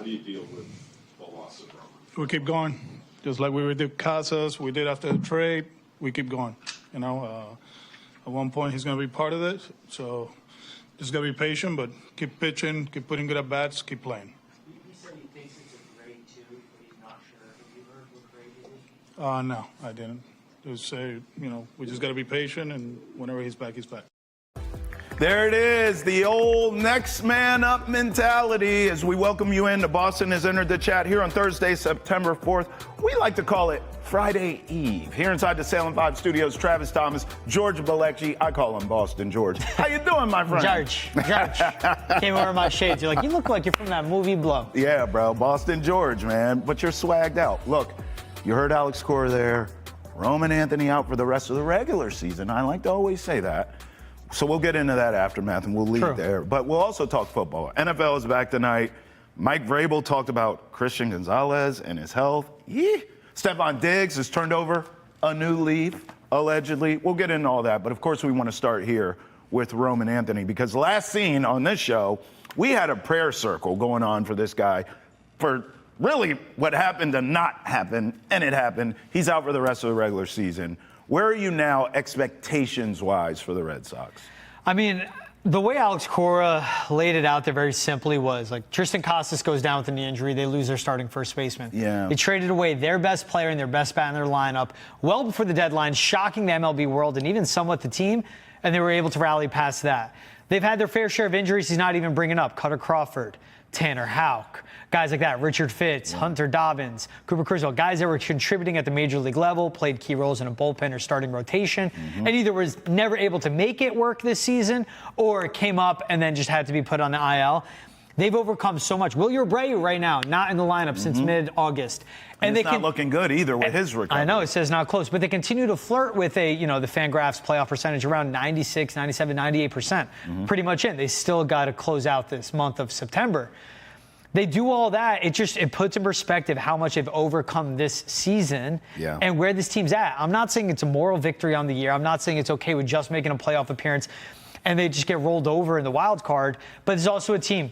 How do you deal with the loss of Roman? We keep going. Just like we did Casas, we did after the trade, we keep going. At one point he's going to be part of it, so just got to be patient, but keep pitching, keep putting good at-bats, keep playing. He said he thinks it's a grade 2, but he's not sure. Have you heard what grade it is? No, I didn't. Just say, we just got to be patient, and whenever he's back, he's back. There it is, the old next man up mentality. As we welcome you in, Boston has entered the chat here on Thursday, September 4th. We like to call it Friday Eve. Here inside the Salem 5 studios, Travis Thomas, George Balekji. I call him Boston George. How you doing, my friend? George. Came over my shades. You're like, you look like you're from that movie Blow. Yeah, bro, Boston George, man. But you're swagged out. Look, you heard Alex Cora there. Roman Anthony out for the rest of the regular season. I like to always say that. So we'll get into that aftermath, and we'll leave there. But we'll also talk football. NFL is back tonight. Mike Vrabel talked about Christian Gonzalez and his health. Stefon Diggs has turned over a new leaf, allegedly. We'll get into all that. But, of course, we want to start here with Roman Anthony, because last seen on this show, we had a prayer circle going on for this guy for really what happened to not happen, and it happened. He's out for the rest of the regular season. Where are you now expectations-wise for the Red Sox? I mean, the way Alex Cora laid it out there very simply was, like, Tristan Casas goes down with a knee injury, they lose their starting first baseman. Yeah. They traded away their best player and their best bat in their lineup well before the deadline, shocking the MLB world and even somewhat the team, and they were able to rally past that. They've had their fair share of injuries he's not even bringing up. Cutter Crawford, Tanner Houck, guys like that, Richard Fitz, Hunter Dobbins, Cooper Criswell, guys that were contributing at the major league level, played key roles in a bullpen or starting rotation, and either was never able to make it work this season or came up and then just had to be put on the IL. They've overcome so much. Will Abreu right now, not in the lineup since mid-August. And it's not looking good either with his recovery. I know, it says not close, but they continue to flirt with the Fangraphs playoff percentage around 96, 97, 98%. Pretty much in. They still got to close out this month of September. They do all that. It puts in perspective how much they've overcome this season and where this team's at. I'm not saying it's a moral victory on the year. I'm not saying it's okay with just making a playoff appearance and they just get rolled over in the wild card. But there's also a team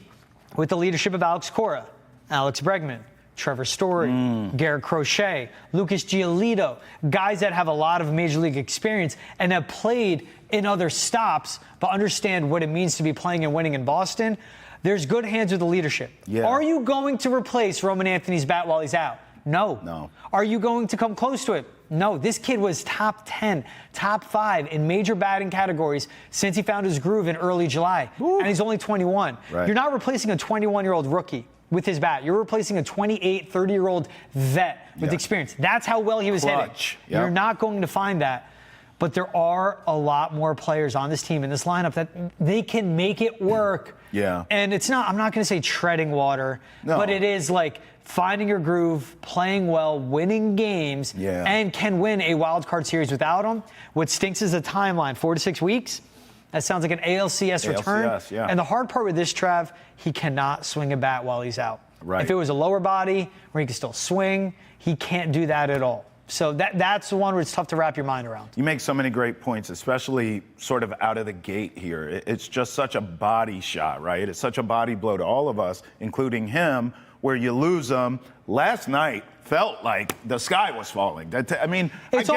with the leadership of Alex Cora, Alex Bregman, Trevor Story, Garrett Crochet, Lucas Giolito, guys that have a lot of major league experience and have played in other stops but understand what it means to be playing and winning in Boston. There's good hands with the leadership. Are you going to replace Roman Anthony's bat while he's out? No. Are you going to come close to it? No. This kid was top 10, top 5 in major batting categories since he found his groove in early July. And he's only 21. You're not replacing a 21-year-old rookie with his bat. You're replacing a 28, 30-year-old vet with experience. That's how well he was hitting. You're not going to find that. But there are a lot more players on this team in this lineup that they can make it work. And it's not, I'm not going to say treading water, but it is like finding your groove, playing well, winning games, and can win a wild card series without him. What stinks is the timeline, 4 to 6 weeks. That sounds like an ALCS return. And the hard part with this, Trav, he cannot swing a bat while he's out. If it was a lower body where he can still swing, he can't do that at all. So that's the one where it's tough to wrap your mind around. You make so many great points, especially sort of out of the gate here. It's just such a body shot, right? It's such a body blow to all of us, including him, where you lose him. Last night felt like the sky was falling. I mean, it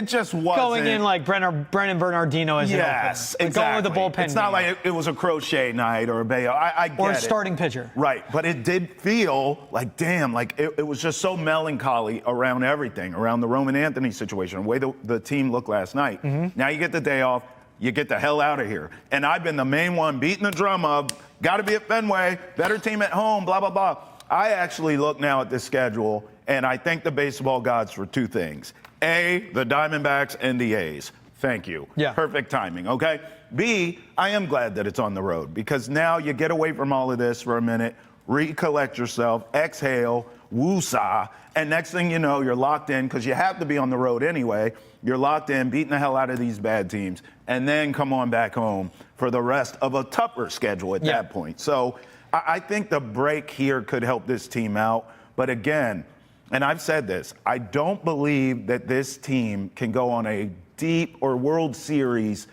just wasn't. Going in like Brennan Bernardino as an opener. Exactly. Going with the bullpen. It's not like it was a Crochet night or a Bayo. I get it. Or a starting pitcher. Right. But it did feel like, damn, like it was just so melancholy around everything, around the Roman Anthony situation, the way the team looked last night. Now you get the day off. You get the hell out of here. And I've been the main one beating the drum of, got to be at Fenway, better team at home, blah, blah, blah. I actually look now at this schedule, and I thank the baseball gods for 2 things. A, the Diamondbacks and the A's. Thank you. Perfect timing, okay? B, I am glad that it's on the road because now you get away from all of this for a minute, recollect yourself, exhale, woosah, and next thing you know, you're locked in because you have to be on the road anyway. You're locked in, beating the hell out of these bad teams, and then come on back home for the rest of a tougher schedule at that point. So I think the break here could help this team out. But again, and I've said this, I don't believe that this team can go on a deep or World Series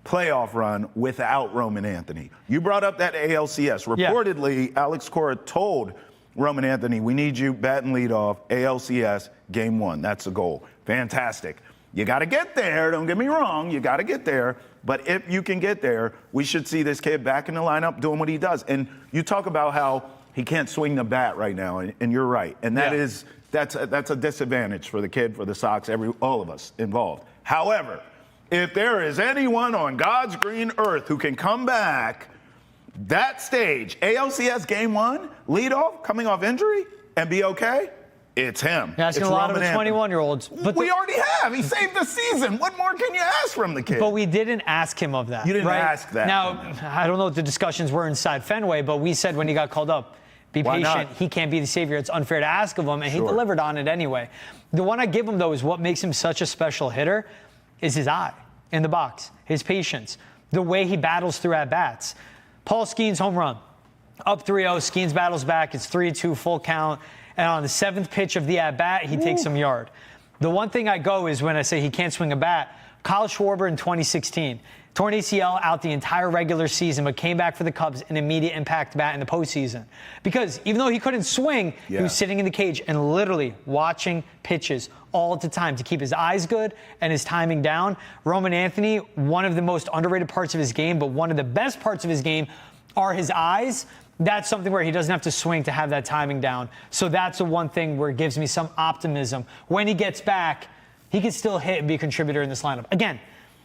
playoff run without Roman Anthony. You brought up that ALCS. Reportedly, Alex Cora told Roman Anthony, we need you batting leadoff, ALCS, game 1. That's the goal. Fantastic. You got to get there. Don't get me wrong. You got to get there. But if you can get there, we should see this kid back in the lineup doing what he does. And you talk about how he can't swing the bat right now, and you're right. And that's a disadvantage for the kid, for the Sox, all of us involved. However, if there is anyone on God's green earth who can come back that stage, ALCS game 1, leadoff, coming off injury, and be okay, it's him. You're asking it's a lot of Roman 21-year-olds. But we already have. He saved the season. What more can you ask from the kid? But we didn't ask him of that. You didn't right? ask that. Now, I don't know what the discussions were inside Fenway, but we said when he got called up, be Why patient. not? He can't be the savior. It's unfair to ask of him, and he Sure. delivered on it anyway. The one I give him, though, is what makes him such a special hitter is his eye in the box, his patience, the way he battles through at-bats. Paul Skeens' home run. Up 3-0, Skeens battles back. It's 3-2, full count. And on the 7th pitch of the at-bat, he takes some yard. The one thing I go is when I say he can't swing a bat, Kyle Schwarber in 2016. Torn ACL out the entire regular season, but came back for the Cubs, an immediate impact bat in the postseason. Because even though he couldn't swing, he was sitting in the cage and literally watching pitches all the time to keep his eyes good and his timing down. Roman Anthony, one of the most underrated parts of his game, but one of the best parts of his game are his eyes. That's something where he doesn't have to swing to have that timing down. So that's the one thing where it gives me some optimism. When he gets back, he can still hit and be a contributor in this lineup. Again,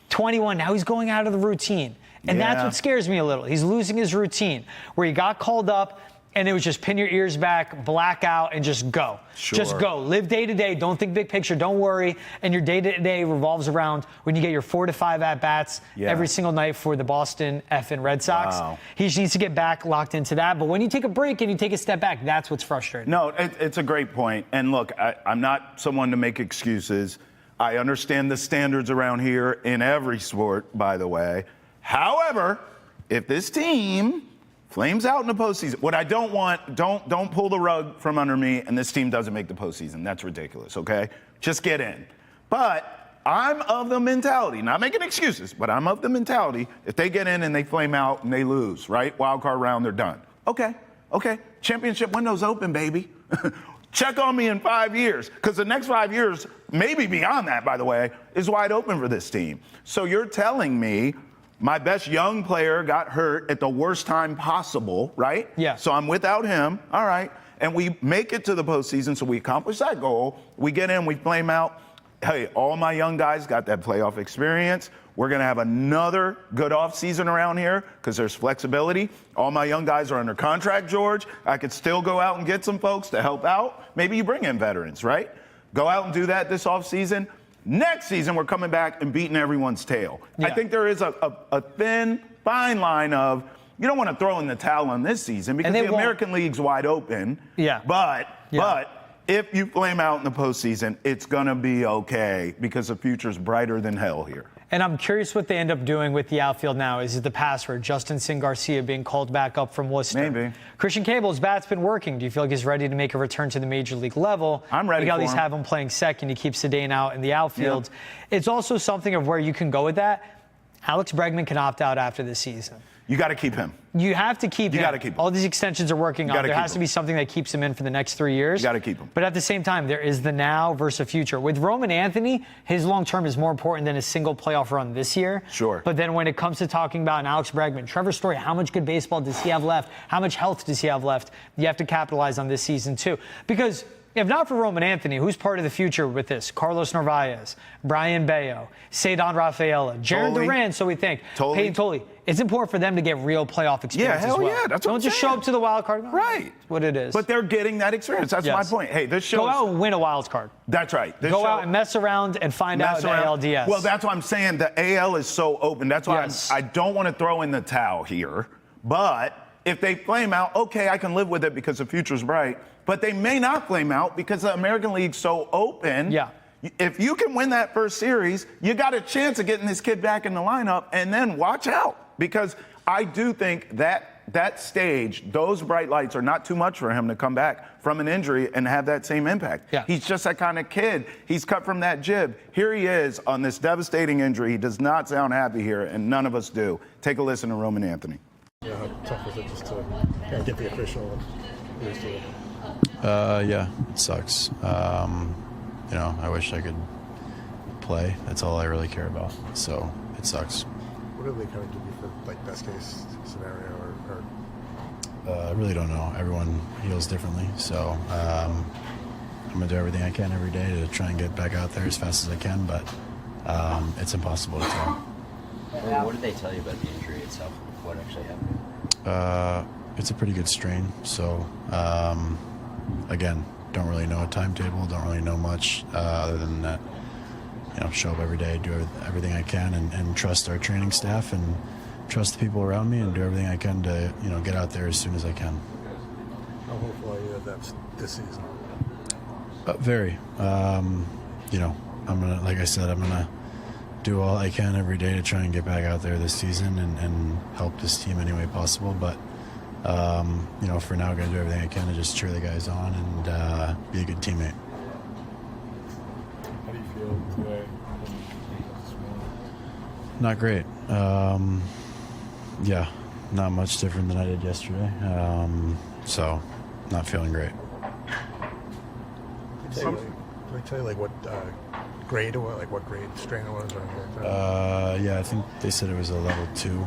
21, now he's going out of the routine. And that's what scares me a little. He's losing his routine, where he got called up, and it was just pin your ears back, black out, and just go. Sure. Just go. Live day to day. Don't think big picture. Don't worry. And your day to day revolves around when you get your 4 to 5 at-bats every single night for the Boston effing Red Sox. Wow. He just needs to get back locked into that. But when you take a break and you take a step back, that's what's frustrating. No, it's a great point. And look, I'm not someone to make excuses. I understand the standards around here in every sport, by the way. However, if this team flames out in the postseason, what I don't want, don't pull the rug from under me and this team doesn't make the postseason. That's ridiculous, okay? Just get in. But I'm of the mentality, not making excuses, but I'm of the mentality, if they get in and they flame out and they lose, right? Wild card round, they're done. Okay. Championship window's open, baby. Check on me in 5 years, because the next 5 years, maybe beyond that, by the way, is wide open for this team. So you're telling me my best young player got hurt at the worst time possible, right? Yeah. So I'm without him. All right. And we make it to the postseason, so we accomplish that goal. We get in, we flame out. Hey, all my young guys got that playoff experience. We're going to have another good offseason around here because there's flexibility. All my young guys are under contract, George. I could still go out and get some folks to help out. Maybe you bring in veterans, right? Go out and do that this offseason. Next season, we're coming back and beating everyone's tail. Yeah. I think there is a thin, fine line of you don't want to throw in the towel on this season because the American League's wide open. Yeah. But if you flame out in the postseason, it's going to be okay because the future's brighter than hell here. And I'm curious what they end up doing with the outfield now. Is it the password? Justin Sin Garcia being called back up from Worcester. Maybe. Christian Cable's bat's been working. Do you feel like he's ready to make a return to the major league level? I'm ready You for at least him. have him playing second. You keep Sedane out in the outfield. It's also something of where you can go with that. Alex Bregman can opt out after this season. You got to keep him. You have to keep him. You got to keep him. All these extensions are working on. There has to be something that keeps him in for the next 3 years. You got to keep him. But at the same time, there is the now versus future. With Roman Anthony, his long term is more important than a single playoff run this year. Sure. But then when it comes to talking about an Alex Bregman, Trevor Story, how much good baseball does he have left? How much health does he have left? You have to capitalize on this season too. Because if not for Roman Anthony, who's part of the future with this? Carlos Narvaez, Brian Bayo, Cedon Rafaela, Jaron Duran, so we think. Peyton Tolley. It's important for them to get real playoff experience as well. Yeah, that's what Don't I'm just saying. show up to the wild card. Right. That's what it is. But they're getting that experience. That's my point. Hey, this shows. Go out and win a wild card. That's right. Go out and mess around and find out the ALDS. Well, that's what I'm saying. The AL is so open. That's why I don't want to throw in the towel here. But if they flame out, okay, I can live with it because the future's bright. But they may not flame out because the American League's so open. Yeah. If you can win that first series, you got a chance of getting this kid back in the lineup, and then watch out. Because I do think that that stage, those bright lights are not too much for him to come back from an injury and have that same impact. Yeah. He's just that kind of kid. He's cut from that jib. Here he is on this devastating injury. He does not sound happy here, and none of us do. Take a listen to Roman Anthony. Yeah, how tough is it just to get the official news to it? Yeah, it sucks. I wish I could play. That's all I really care about. So it sucks. What do they kind of give you for like best case scenario or I really don't know. Everyone heals differently. So I'm gonna do everything I can every day to try and get back out there as fast as I can. But it's impossible to tell. What did they tell you about the injury itself? What actually happened? It's a pretty good strain. So again, don't really know a timetable. Don't really know much other than that. Show up every day, do everything I can, and trust our training staff and trust the people around me, and do everything I can to get out there as soon as I can. how hopeful are you that this season? Very. I'm gonna, like I said, I'm gonna do all I can every day to try and get back out there this season and help this team any way possible. But for now, I'm gonna do everything I can to just cheer the guys on and be a good teammate. How do you feel today? Not great. Not much different than I did yesterday. So, not feeling great. Can we tell you what grade or what grade strain it was? Or anything like that? Yeah, I think they said it was a level 2.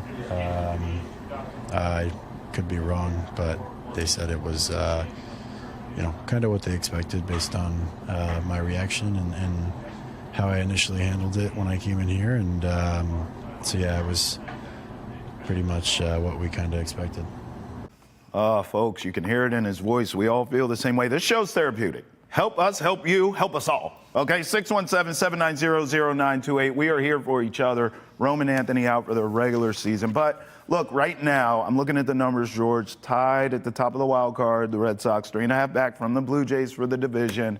I could be wrong, but they said it was, kind of what they expected based on my reaction and how I initially handled it when I came in here. And it was pretty much what we kind of expected. Folks, you can hear it in his voice. We all feel the same way. This show's therapeutic. Help us, help you, help us all. Okay, 617-790-0928. We are here for each other. Roman Anthony out for the regular season. But look, right now, I'm looking at the numbers, George. Tied at the top of the wild card, the Red Sox, 3.5 back from the Blue Jays for the division.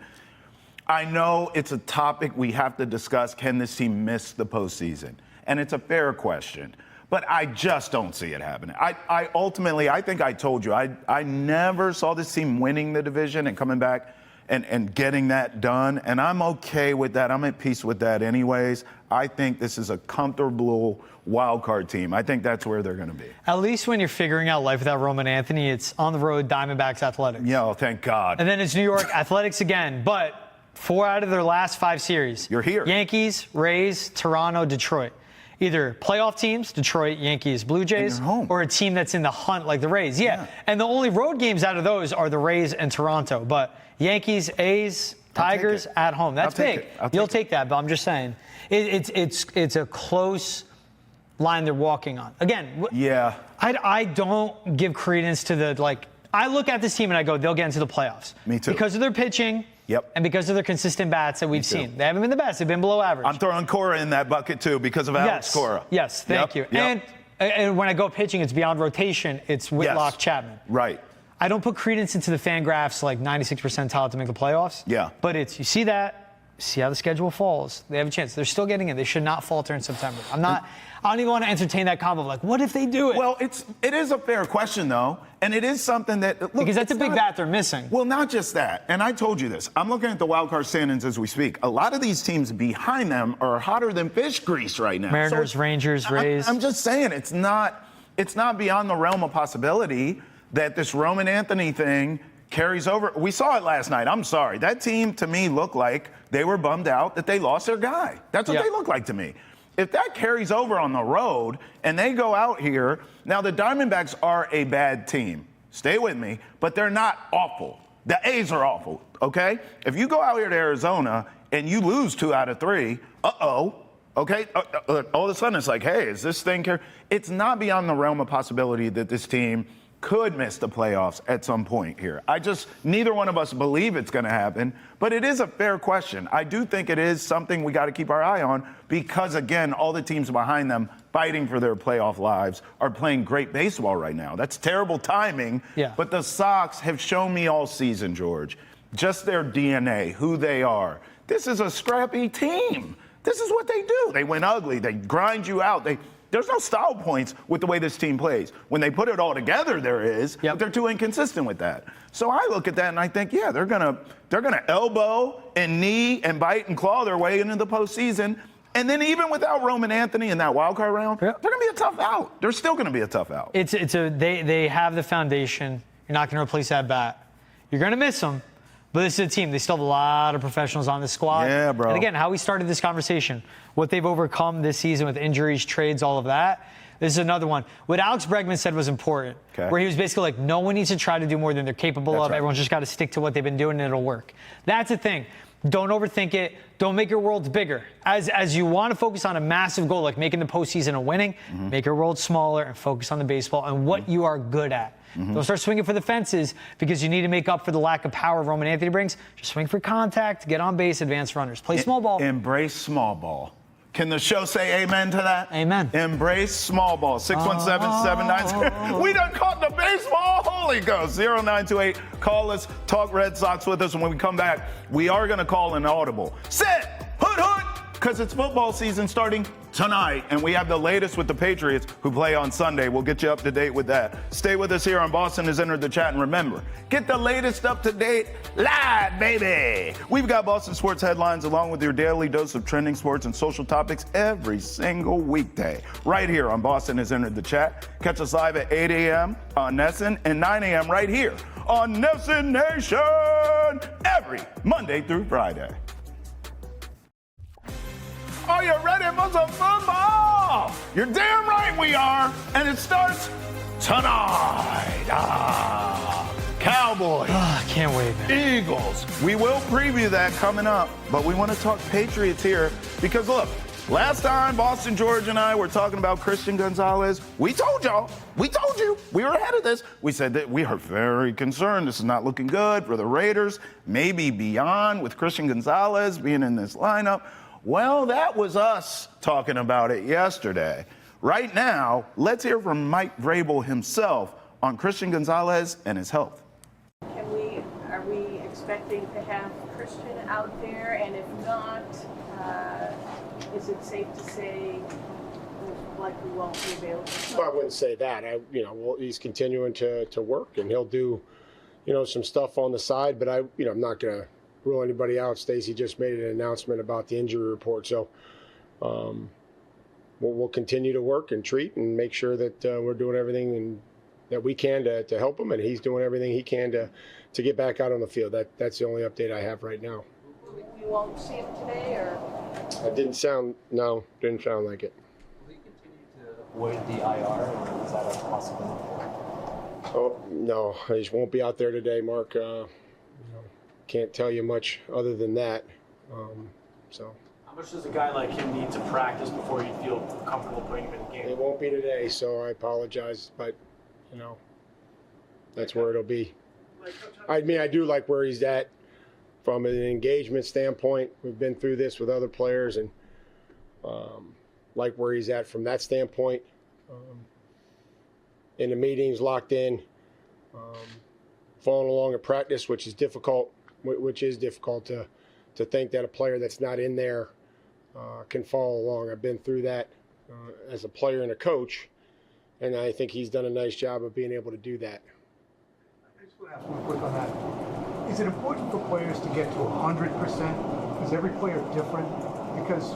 I know it's a topic we have to discuss. Can this team miss the postseason? And it's a fair question. But I just don't see it happening. I ultimately, I think I told you, I never saw this team winning the division and coming back and getting that done. And I'm okay with that. I'm at peace with that anyways. I think this is a comfortable wild card team. I think that's where they're going to be. At least when you're figuring out life without Roman Anthony, it's on the road, Diamondbacks Athletics. Yeah, oh, thank God. And then it's New York Athletics again. But 4 out of their last 5 series. You're here. Yankees, Rays, Toronto, Detroit. Either playoff teams, Detroit, Yankees, Blue Jays, or a team that's in the hunt like the Rays. Yeah. And the only road games out of those are the Rays and Toronto. But Yankees, A's, Tigers at home. That's big. You'll take that, but I'm just saying. It's a close line they're walking on. Again, yeah. I don't give credence to I look at this team and I go, they'll get into the playoffs. Me too. Because of their pitching. Yep. And because of their consistent bats that we've seen. They haven't been the best. They've been below average. I'm throwing Cora in that bucket, too, because of Alex Cora. Yes, thank you. Yep. And when I go pitching, it's beyond rotation. It's Whitlock, Chapman. Right. I don't put credence into the fan graphs like 96 percentile to make the playoffs. Yeah. But you see that, see how the schedule falls. They have a chance. They're still getting in. They should not falter in September. I don't even want to entertain that combo of what if they do it? Well, it is a fair question, though. And it is something that, look, because that's a big bat they're missing. Well, not just that. And I told you this. I'm looking at the wild card standings as we speak. A lot of these teams behind them are hotter than fish grease right now. Mariners, Rangers, Rays. I'm just saying it's not beyond the realm of possibility that this Roman Anthony thing carries over. We saw it last night. I'm sorry. That team, to me, looked like they were bummed out that they lost their guy. That's what they look like to me. If that carries over on the road and they go out here, now the Diamondbacks are a bad team. Stay with me, but they're not awful. The A's are awful, okay? If you go out here to Arizona and you lose 2 out of 3, okay? All of a sudden it's like, hey, is this thing here? It's not beyond the realm of possibility that this team could miss the playoffs at some point here. Neither one of us believe it's going to happen, but it is a fair question. I do think it is something we got to keep our eye on because, again, all the teams behind them fighting for their playoff lives are playing great baseball right now. That's terrible timing, but the Sox have shown me all season, George, just their DNA, who they are. This is a scrappy team. This is what they do. They win ugly. They grind you out. There's no style points with the way this team plays. When they put it all together, there is, but they're too inconsistent with that. So I look at that and I think, yeah, they're gonna elbow and knee and bite and claw their way into the postseason. And then even without Roman Anthony in that wild card round, they're gonna be a tough out. They're still gonna be a tough out. They have the foundation. You're not gonna replace that bat. You're gonna miss them. But this is a team. They still have a lot of professionals on the squad. Yeah, bro. And again, how we started this conversation, what they've overcome this season with injuries, trades, all of that. This is another one. What Alex Bregman said was important, where he was basically like, no one needs to try to do more than they're capable of. Right. Everyone's just got to stick to what they've been doing and it'll work. That's the thing. Don't overthink it. Don't make your worlds bigger. As you want to focus on a massive goal like making the postseason and winning, make your world smaller and focus on the baseball and what you are good at. Don't start swinging for the fences because you need to make up for the lack of power Roman Anthony brings. Just swing for contact, get on base, advance runners. Play small ball. Embrace small ball. Can the show say amen to that? Amen. Embrace small ball. 617-790. We done caught the baseball. Holy Ghost. 0928. Call us. Talk Red Sox with us. And when we come back, we are going to call an audible. Sit. Hood, hood. Because it's football season starting tonight, and we have the latest with the Patriots who play on Sunday. We'll get you up to date with that. Stay with us here on Boston Has Entered the Chat, and remember, get the latest up to date live, baby. We've got Boston sports headlines along with your daily dose of trending sports and social topics every single weekday, right here on Boston Has Entered the Chat. Catch us live at 8 a.m. on Nesson and 9 a.m. right here on Nesson Nation every Monday through Friday. Are you ready for some football? You're damn right we are. And it starts tonight. Cowboys. Can't wait, man. Eagles. We will preview that coming up, but we want to talk Patriots here because, look, last time Boston George and I were talking about Christian Gonzalez, we told y'all, we told you, we were ahead of this. We said that we are very concerned. This is not looking good for the Raiders, maybe beyond with Christian Gonzalez being in this lineup. Well, that was us talking about it yesterday. Right now, let's hear from Mike Vrabel himself on Christian Gonzalez and his health. Are we expecting to have Christian out there? And if not, is it safe to say likely won't be available? I wouldn't say that. He's continuing to work, and he'll do, some stuff on the side. But I'm not gonna rule anybody out. Stacey just made an announcement about the injury report, so we'll continue to work and treat and make sure that we're doing everything that we can to help him, and he's doing everything he can to get back out on the field. That's the only update I have right now. We won't see him today, or? It didn't sound like it. Will he continue to avoid the IR, or is that a possibility? Oh, no, he just won't be out there today, Mark. Can't tell you much other than that. How much does a guy like him need to practice before you feel comfortable putting him in the game? It won't be today, so I apologize, but that's where it'll be. I do like where he's at from an engagement standpoint. We've been through this with other players, and like where he's at from that standpoint. In the meetings, locked in, following along at practice, which is difficult to think that a player that's not in there can follow along. I've been through that as a player and a coach, and I think he's done a nice job of being able to do that. I just want to ask one quick on that. Is it important for players to get to 100%? Is every player different? Because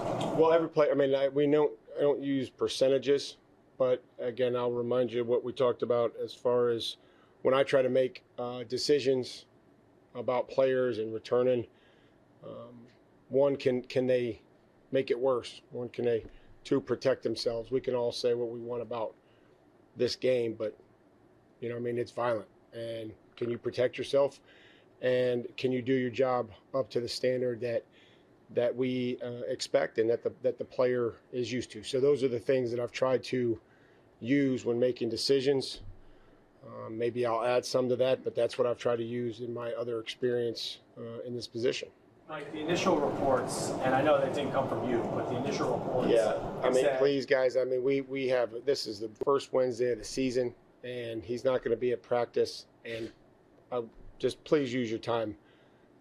every player. I don't use percentages, but again, I'll remind you what we talked about as far as when I try to make decisions about players and returning. One, can they make it worse? One, can they, two, protect themselves? We can all say what we want about this game, but it's violent. And can you protect yourself? And can you do your job up to the standard that we expect and that the player is used to? So those are the things that I've tried to use when making decisions. Maybe I'll add some to that, but that's what I've tried to use in my other experience in this position. Like the initial reports, and I know that didn't come from you, but the initial reports. Yeah, please, guys. We have, this is the first Wednesday of the season, and he's not going to be at practice. And just please use your time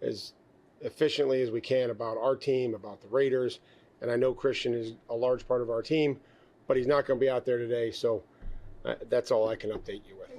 as efficiently as we can about our team, about the Raiders. And I know Christian is a large part of our team, but he's not going to be out there today. So that's all I can update you with.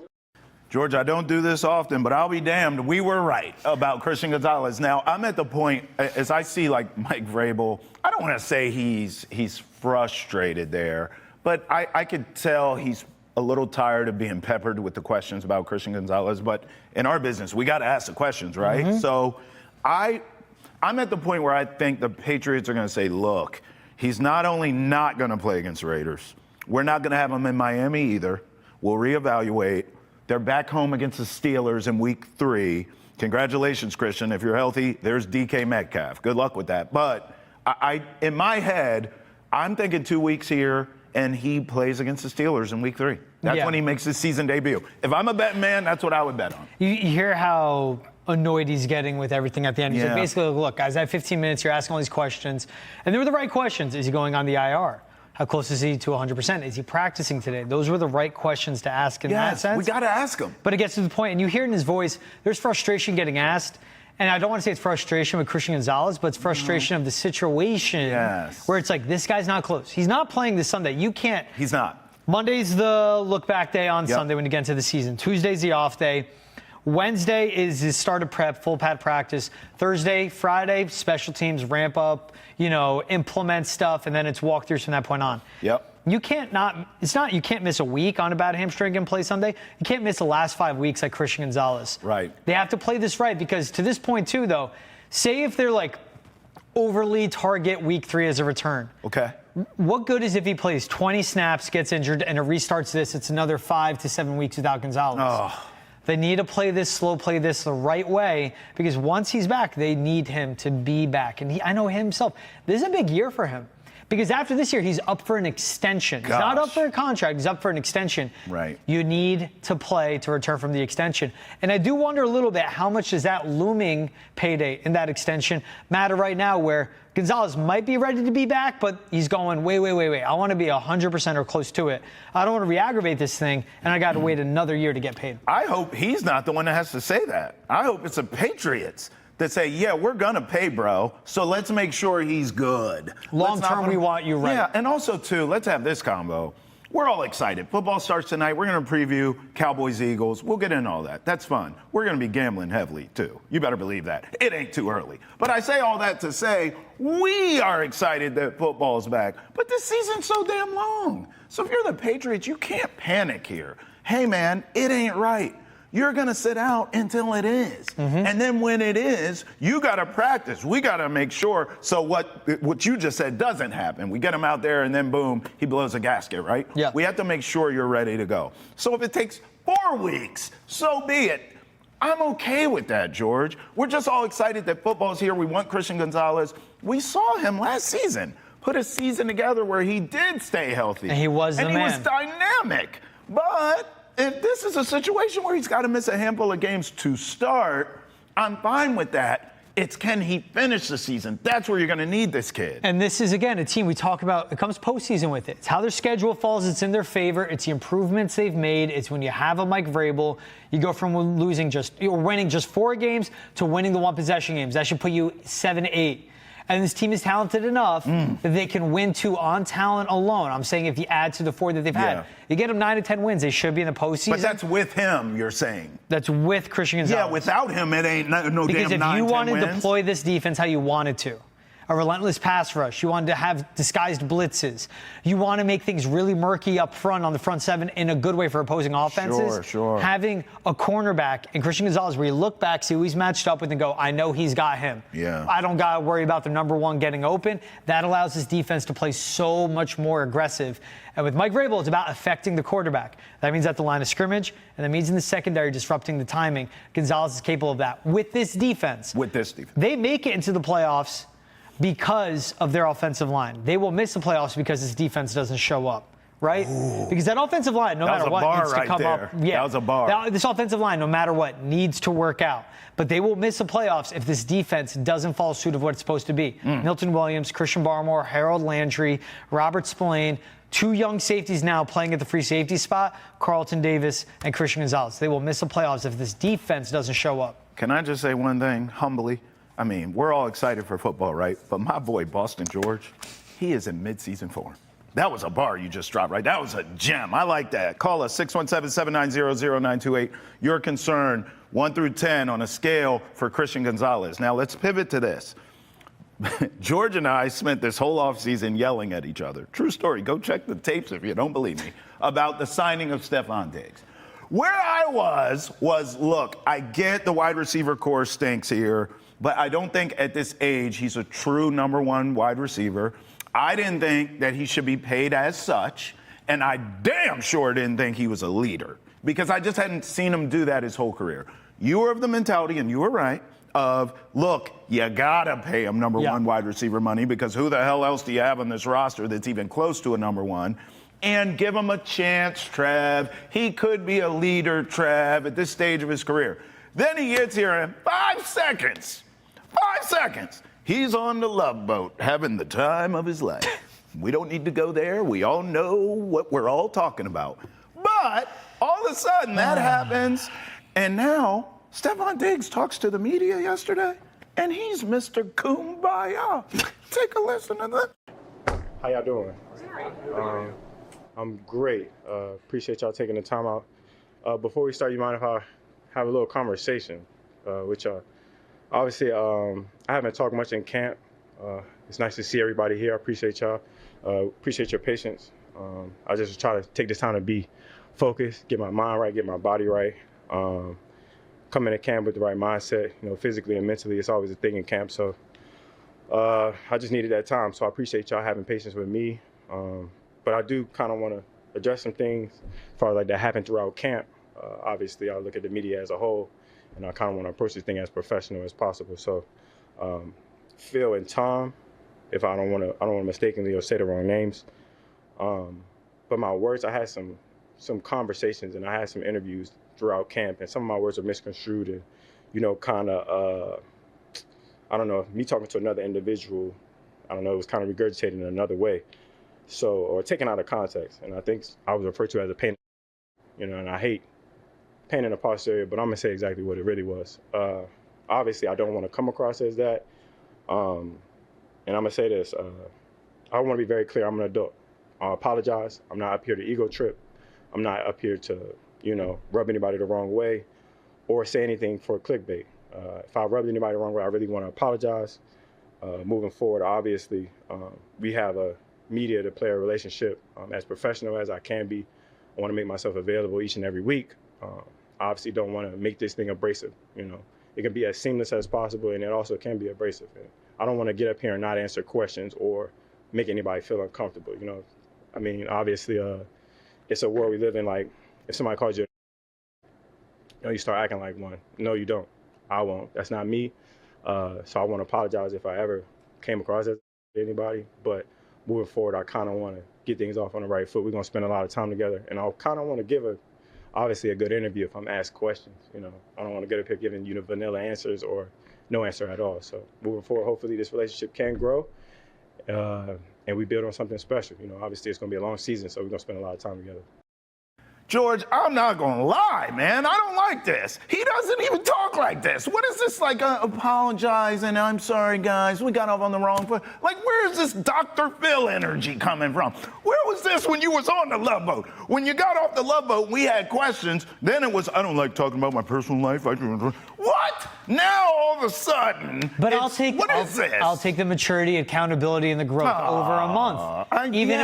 George, I don't do this often, but I'll be damned. We were right about Christian Gonzalez. Now, I'm at the point, as I see like Mike Vrabel, I don't want to say he's frustrated there, but I could tell he's a little tired of being peppered with the questions about Christian Gonzalez. But in our business, we got to ask the questions, right? Mm-hmm. So I'm at the point where I think the Patriots are going to say, look, he's not only not going to play against the Raiders, we're not going to have him in Miami either. We'll reevaluate. They're back home against the Steelers in week 3. Congratulations, Christian. If you're healthy, there's DK Metcalf. Good luck with that. But I in my head, I'm thinking 2 weeks here, and he plays against the Steelers in week 3. That's when he makes his season debut. If I'm a betting man, that's what I would bet on. You hear how annoyed he's getting with everything at the end. He's like, basically, look, guys, I have 15 minutes. You're asking all these questions. And they were the right questions. Is he going on the IR? How close is he to 100%? Is he practicing today? Those were the right questions to ask in that sense. We got to ask him. But it gets to the point, and you hear in his voice, there's frustration getting asked. And I don't want to say it's frustration with Christian Gonzalez, but it's frustration of the situation where it's like, this guy's not close. He's not playing this Sunday. You can't. He's not. Monday's the look-back day on Sunday when you get into the season. Tuesday's the off day. Wednesday is his start of prep, full pad practice. Thursday, Friday, special teams, ramp up, implement stuff, and then it's walkthroughs from that point on. Yep. You can't you can't miss a week on a bad hamstring and play Sunday. You can't miss the last 5 weeks like Christian Gonzalez. Right. They have to play this right because to this point too, though, say if they're like overly target week 3 as a return. Okay. What good is if he plays 20 snaps, gets injured, and it restarts this? It's another 5 to 7 weeks without Gonzalez. Oh. They need to play this slow, play this the right way because once he's back, they need him to be back. And I know himself. This is a big year for him because after this year, he's up for an extension. He's not up for a contract. He's up for an extension. Right. You need to play to return from the extension. And I do wonder a little bit how much does that looming payday in that extension matter right now where Gonzalez might be ready to be back, but he's going, wait. I want to be 100% or close to it. I don't want to re-aggravate this thing, and I got to wait another year to get paid. I hope he's not the one that has to say that. I hope it's the Patriots that say, yeah, we're going to pay, bro, so let's make sure he's good. Long term, we want you right. Yeah, and also, too, let's have this combo. We're all excited. Football starts tonight. We're going to preview Cowboys-Eagles. We'll get into all that. That's fun. We're going to be gambling heavily, too. You better believe that. It ain't too early. But I say all that to say we are excited that football's back. But this season's so damn long. So if you're the Patriots, you can't panic here. Hey, man, it ain't right. You're going to sit out until it is. Mm-hmm. And then when it is, you got to practice. We got to make sure so what you just said doesn't happen. We get him out there and then boom, he blows a gasket, right? Yeah. We have to make sure you're ready to go. So if it takes 4 weeks, so be it. I'm okay with that, George. We're just all excited that football's here. We want Christian Gonzalez. We saw him last season put a season together where he did stay healthy. And he was the man. And he was dynamic. But if this is a situation where he's got to miss a handful of games to start, I'm fine with that. It's can he finish the season? That's where you're going to need this kid. And this is, again, a team we talk about. It comes postseason with it. It's how their schedule falls. It's in their favor. It's the improvements they've made. It's when you have a Mike Vrabel, you go from winning just 4 games to winning the 1-possession games. That should put you 7-8. And this team is talented enough that they can win 2 on talent alone. I'm saying if you add to the 4 that they've had, you get them 9 to 10 wins. They should be in the postseason. But that's with him, you're saying. That's with Christian Gonzalez. Yeah, without him, it ain't no damn 9, 10 wins. Because if you wanted to deploy this defense how you wanted to, a relentless pass rush, you wanted to have disguised blitzes, you want to make things really murky up front on the front 7 in a good way for opposing offenses. Sure. Having a cornerback in Christian Gonzalez where you look back, see who he's matched up with and go, I know he's got him. Yeah. I don't got to worry about the number 1 getting open. That allows this defense to play so much more aggressive. And with Mike Vrabel, it's about affecting the quarterback. That means at the line of scrimmage, and that means in the secondary disrupting the timing. Gonzalez is capable of that. With this defense, they make it into the playoffs because of their offensive line. They will miss the playoffs because this defense doesn't show up, right? Ooh. Because that offensive line, no matter what, needs to come up. Yeah, that was a bar. This offensive line, no matter what, needs to work out. But they will miss the playoffs if this defense doesn't follow suit of what it's supposed to be. Milton Williams, Christian Barmore, Harold Landry, Robert Spillane, 2 young safeties now playing at the free safety spot, Carlton Davis and Christian Gonzalez. They will miss the playoffs if this defense doesn't show up. Can I just say one thing humbly? I mean, we're all excited for football, right? But my boy, Boston George, he is in midseason form. That was a bar you just dropped, right? That was a gem. I like that. Call us 617-790-0928. Your concern, 1 through 10 on a scale for Christian Gonzalez. Now let's pivot to this. George and I spent this whole offseason yelling at each other. True story. Go check the tapes if you don't believe me about the signing of Stefon Diggs. Where I was, look, I get the wide receiver core stinks here, but I don't think at this age he's a true number one wide receiver. I didn't think that he should be paid as such, and I damn sure didn't think he was a leader because I just hadn't seen him do that his whole career. You were of the mentality, and you were right, of, look, you gotta pay him number one wide receiver money because who the hell else do you have on this roster that's even close to a number one? And give him a chance, Trev. He could be a leader, Trev, at this stage of his career. Then he gets here in 5 seconds. 5 seconds. He's on the Love Boat, having the time of his life. We don't need to go there. We all know what we're all talking about. But all of a sudden, that happens. And now, Stefon Diggs talks to the media yesterday, and he's Mr. Kumbaya. Take a listen to that. How y'all doing? I'm great. Appreciate y'all taking the time out. Before we start, you mind if I have a little conversation with y'all? Obviously, I haven't talked much in camp. It's nice to see everybody here. I appreciate y'all. Appreciate your patience. I just try to take this time to be focused, get my mind right, get my body right. Come into camp with the right mindset, physically and mentally. It's always a thing in camp. So I just needed that time. So I appreciate y'all having patience with me. But I do kind of want to address some things as far as like that happened throughout camp. Obviously, I look at the media as a whole, and I kind of want to approach this thing as professional as possible. So, Phil and Tom, if I don't want to mistakenly or say the wrong names. But my words, I had some conversations and I had some interviews throughout camp, and some of my words are misconstrued and, kind of, I don't know, me talking to another individual, I don't know, it was kind of regurgitated in another way. So, or taken out of context. And I think I was referred to as a pain, and I hate pain in the posterior, but I'm going to say exactly what it really was. Obviously, I don't want to come across as that. And I'm going to say this. I want to be very clear. I'm an adult. I apologize. I'm not up here to ego trip. I'm not up here to, rub anybody the wrong way or say anything for clickbait. If I rubbed anybody the wrong way, I really want to apologize. Moving forward, obviously, we have a media to player relationship as professional as I can be. I want to make myself available each and every week. Obviously don't want to make this thing abrasive. It can be as seamless as possible, and it also can be abrasive. And I don't want to get up here and not answer questions or make anybody feel uncomfortable. I mean, obviously, it's a world we live in. Like, if somebody calls you, you start acting like one. No, you don't. I won't. That's not me. So I want to apologize if I ever came across as anybody, but moving forward, I kind of want to get things off on the right foot. We're going to spend a lot of time together, and I kind of want to give obviously a good interview if I'm asked questions. I don't want to get up here giving vanilla answers or no answer at all. So moving forward, hopefully this relationship can grow, and we build on something special. Obviously it's going to be a long season, so we're going to spend a lot of time together. George, I'm not going to lie, man. I don't like this. He doesn't even talk like this. What is this, like, apologizing? I'm sorry, guys. We got off on the wrong foot. Like, where is this Dr. Phil energy coming from? Where was this when you was on the Love Boat? When you got off the Love Boat, we had questions. Then it was, I don't like talking about my personal life. What? Now, all of a sudden, but what is this? I'll take the maturity, accountability, and the growth over a month. Even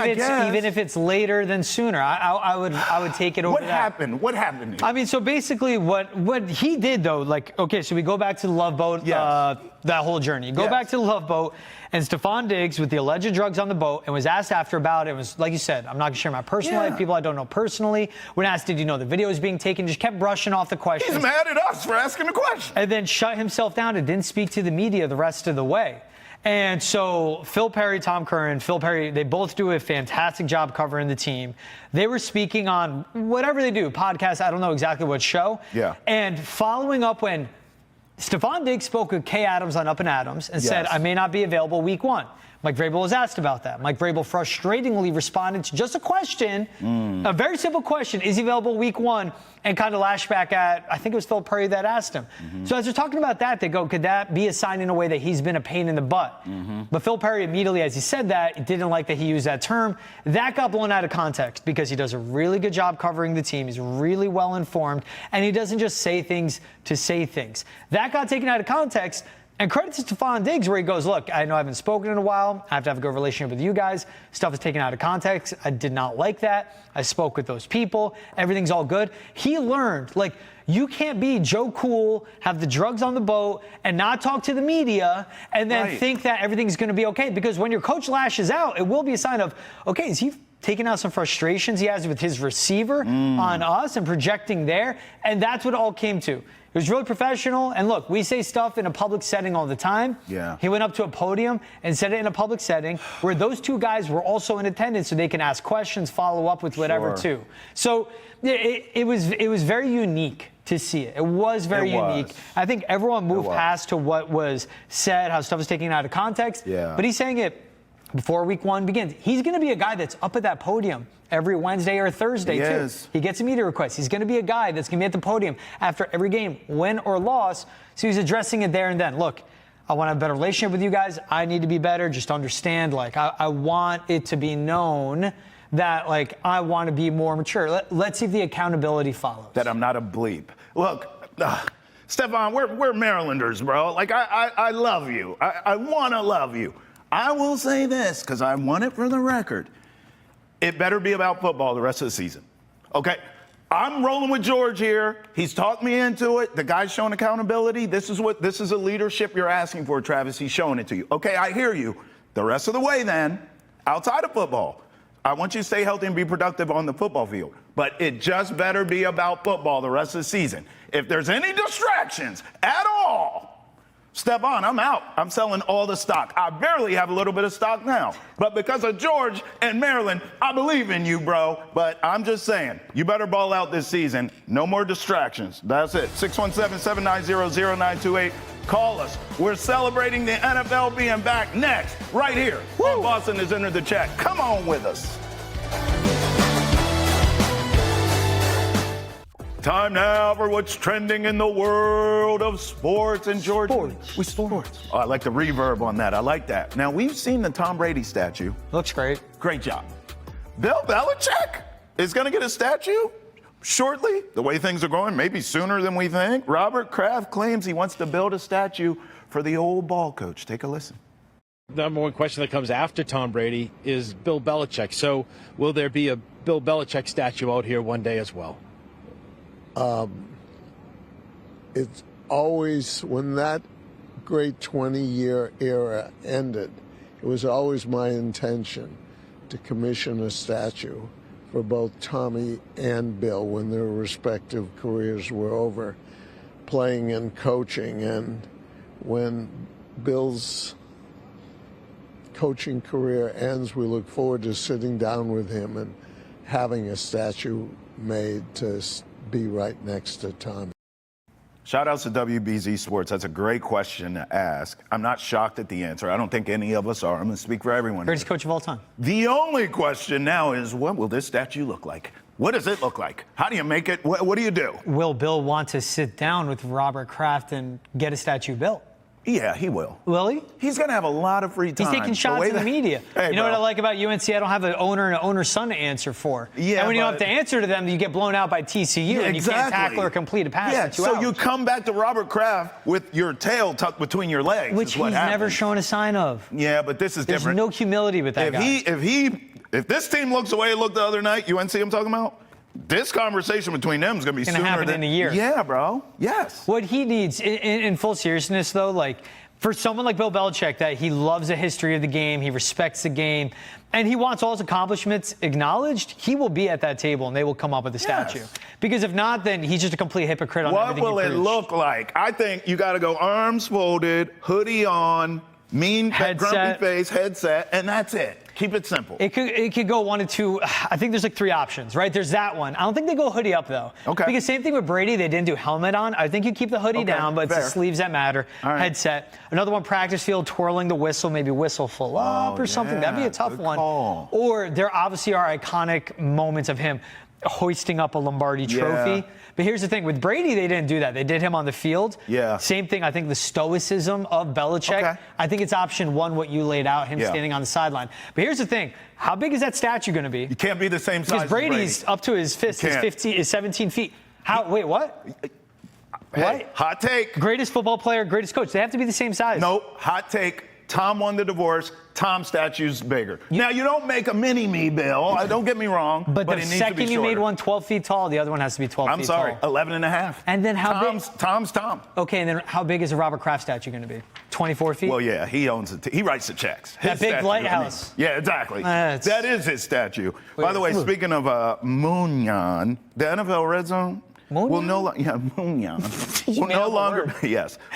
if it's later than sooner. I would take it over What happened? What happened? I mean, so basically what he did, though, like, okay, so we go back to the Love Boat, that whole journey. Go back to the Love Boat, and Stefon Diggs with the alleged drugs on the boat and was asked after about it. It was, like you said, I'm not going to share my personal life, people I don't know personally. When asked, did you know the video was being taken, just kept brushing off the questions. He's mad at us for asking the question. And then shut himself down and didn't speak to the media the rest of the way. And so Phil Perry, Tom Curran, Phil Perry, they both do a fantastic job covering the team. They were speaking on whatever they do, podcasts, I don't know exactly what show. Yeah. And following up when Stefon Diggs spoke with Kay Adams on Up and Adams and said, I may not be available week 1. Mike Vrabel was asked about that. Mike Vrabel frustratingly responded to just a question, a very simple question: is he available week 1? And kind of lashed back at, I think it was Phil Perry that asked him. So as they're talking about that, they go, could that be a sign in a way that he's been a pain in the butt? But Phil Perry immediately, as he said that, didn't like that he used that term. That got blown out of context because he does a really good job covering the team. He's really well informed, and he doesn't just say things to say things. That got taken out of context. And credit to Stefon Diggs, where he goes, look, I know I haven't spoken in a while. I have to have a good relationship with you guys. Stuff is taken out of context. I did not like that. I spoke with those people. Everything's all good. He learned, like, you can't be Joe Cool, have the drugs on the boat, and not talk to the media, and then think that everything's going to be okay. Because when your coach lashes out, it will be a sign of, okay, is he taking out some frustrations he has with his receiver on us and projecting there? And that's what it all came to. It was really professional. And look, we say stuff in a public setting all the time. Yeah. He went up to a podium and said it in a public setting where those two guys were also in attendance so they can ask questions, follow up with whatever too. So it was very unique to see it. It was very unique. I think everyone moved past to what was said, how stuff was taken out of context. Yeah. But he's saying it before week 1 begins. He's going to be a guy that's up at that podium every Wednesday or Thursday, too. He gets a media request. He's going to be a guy that's going to be at the podium after every game, win or loss. So he's addressing it there and then. Look, I want to have a better relationship with you guys. I need to be better. Just understand, like, I want it to be known that, like, I want to be more mature. Let's see if the accountability follows. That I'm not a bleep. Look, Stefon, we're Marylanders, bro. Like, I love you. I want to love you. I will say this, because I want it for the record. It better be about football the rest of the season. Okay? I'm rolling with George here. He's talked me into it. The guy's showing accountability. This is a leadership you're asking for, Travis. He's showing it to you. Okay, I hear you. The rest of the way, then, outside of football, I want you to stay healthy and be productive on the football field. But it just better be about football the rest of the season. If there's any distractions at all, Stefon, I'm out. I'm selling all the stock. I barely have a little bit of stock now. But because of George and Maryland, I believe in you, bro. But I'm just saying, you better ball out this season. No more distractions. That's it. 617-790-0928. Call us. We're celebrating the NFL being back next, right here. On Boston has entered the chat. Come on with us. Time now for what's trending in the world of sports. And George, sports. Oh, I like the reverb on that. I like that. Now, we've seen the Tom Brady statue. Looks great. Great job. Bill Belichick is going to get a statue shortly. The way things are going, maybe sooner than we think. Robert Kraft claims he wants to build a statue for the old ball coach. Take a listen. The number one question that comes after Tom Brady is Bill Belichick. So will there be a Bill Belichick statue out here one day as well? It's always, when that great 20-year era ended, it was always my intention to commission a statue for both Tommy and Bill when their respective careers were over, playing and coaching. And when Bill's coaching career ends, we look forward to sitting down with him and having a statue made to be right next to Tommy. Shout outs to WBZ Sports. That's a great question to ask. I'm not shocked at the answer. I don't think any of us are. I'm going to speak for everyone. Greatest coach of all time. The only question now is, what will this statue look like? What does it look like? How do you make it? What do you do? Will Bill want to sit down with Robert Kraft and get a statue built? Yeah, he will. Will he? He's going to have a lot of free time. He's taking shots at the media. Hey, you know what I like about UNC? I don't have an owner and an owner's son to answer for. Yeah, and when you don't have to answer to them, you get blown out by TCU and you can't tackle or complete a pass in 2 hours. So you come back to Robert Kraft with your tail tucked between your legs. Which he's never shown a sign of. Yeah, but this is different. There's no humility with that guy. If this team looks the way it looked the other night, UNC I'm talking about, this conversation between them is going to be sooner happen than in a year. Yeah, bro. Yes. What he needs, in full seriousness, though, like, for someone like Bill Belichick, that he loves the history of the game, he respects the game, and he wants all his accomplishments acknowledged, he will be at that table and they will come up with a statue. Because if not, then he's just a complete hypocrite on everything he What will it look like? I think you got to go arms folded, hoodie on, grumpy face, headset, and that's it. Keep it simple. It could go one of two. I think there's like 3 options, right? There's that one. I don't think they go hoodie up, though. Okay. Because same thing with Brady. They didn't do helmet on. I think you keep the hoodie down, but it's the fair. sleeves that matter. All right. Headset. Another one, practice field, twirling the whistle, maybe whistle full up or something. That'd be a tough good one. call. Or there obviously are iconic moments of him hoisting up a Lombardi trophy. Yeah. But here's the thing. With Brady, they didn't do that. They did him on the field. Yeah. Same thing. I think the stoicism of Belichick. Okay. I think it's option 1, what you laid out, him standing on the sideline. But here's the thing. How big is that statue going to be? You can't be the same size Because as Brady's Brady. up to his fist You is can't. is 17 feet. How? Wait, what? Hey, hot take. Greatest football player, greatest coach. They have to be the same size. Nope, hot take. Tom won the divorce. Tom's statue's bigger. Now, you don't make a mini-me, Bill. Don't get me wrong. But the it needs to second be you made shorter. one 12 feet tall, the other one has to be 12 I'm feet sorry, tall. 11 and a half. And then how big? Tom's Tom. Okay, and then how big is a Robert Kraft statue going to be? 24 feet? Well, yeah, he owns it. He writes the checks. That His big statue, lighthouse. yeah, exactly. That's- That is his statue. By the way, speaking of Moonyon, the NFL Red Zone will no longer will no longer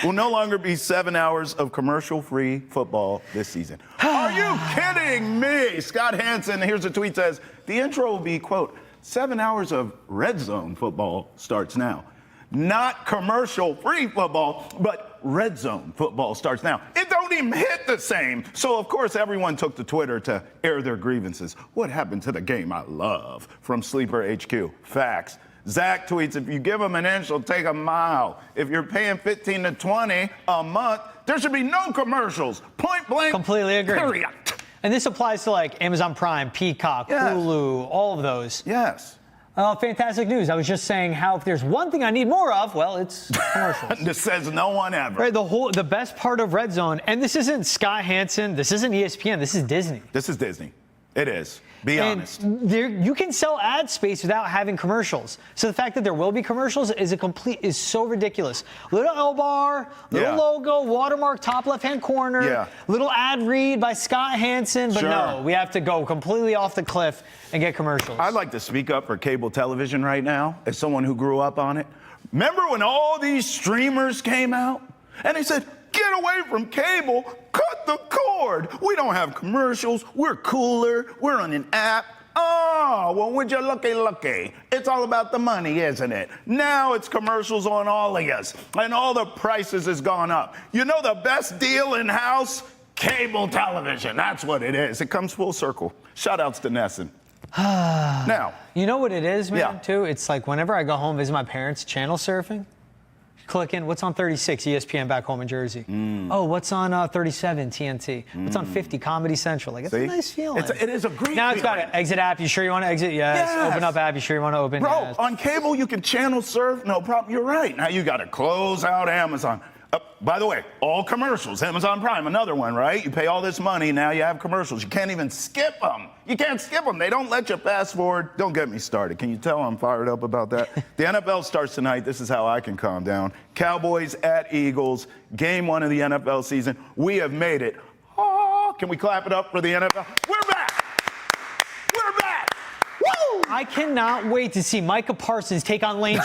will no longer be 7 hours of commercial-free football this season. Are you kidding me? Scott Hansen, here's a tweet says the intro will be quote 7 hours of Red Zone football starts now. Not commercial-free football, but Red Zone football starts now. It don't even hit the same. So, of course, everyone took to Twitter to air their grievances. What happened to the game I love? From Sleeper HQ. Facts. Zach tweets, if you give them an inch, they'll take a mile. If you're paying 15 to 20 a month, there should be no commercials. Point blank. Completely agree. Period. And this applies to like Amazon Prime, Peacock, Yes. Hulu, all of those. Yes. Fantastic news. I was just saying how if there's one thing I need more of, well, it's commercials. This says no one ever. Right, the best part of Red Zone, and this isn't Scott Hansen, this isn't ESPN, this is Disney. This is Disney. It is. Be honest. You can sell ad space without having commercials. So the fact that there will be commercials is so ridiculous. Little L bar, little logo, watermark, top left-hand corner, little ad read by Scott Hansen. But no, we have to go completely off the cliff and get commercials. I'd like to speak up for cable television right now as someone who grew up on it. Remember when all these streamers came out and they said, get away from cable, cut the cord. We don't have commercials. We're cooler. We're on an app. Oh, well, would you looky? It's all about the money, isn't it? Now it's commercials on all of us, and all the prices has gone up. You know the best deal in house? Cable television. That's what it is. It comes full circle. Shout outs to Nesson. Now. You know what it is, man, Yeah. too? It's like whenever I go home, visit my parents, channel surfing. Click in, what's on 36, ESPN back home in Jersey? Oh, what's on 37, TNT? What's on 50, Comedy Central? Like, it's a nice feeling. It is a great Now it's got feeling. an exit app. You sure you want to exit? Yes. Yes. Open up app. You sure you want to open? Bro, Yes. on cable, you can channel surf, no problem. You're right. Now you got to close out Amazon. By the way, all commercials, Amazon Prime, another one, right? You pay all this money, now you have commercials. You can't even skip them. You can't skip them. They don't let you fast forward. Don't get me started. Can you tell I'm fired up about that? The NFL starts tonight. This is how I can calm down. Cowboys at Eagles, game 1 of the NFL season. We have made it. Oh, can we clap it up for the NFL? We're back. We're back. Woo! I cannot wait to see Micah Parsons take on Lane.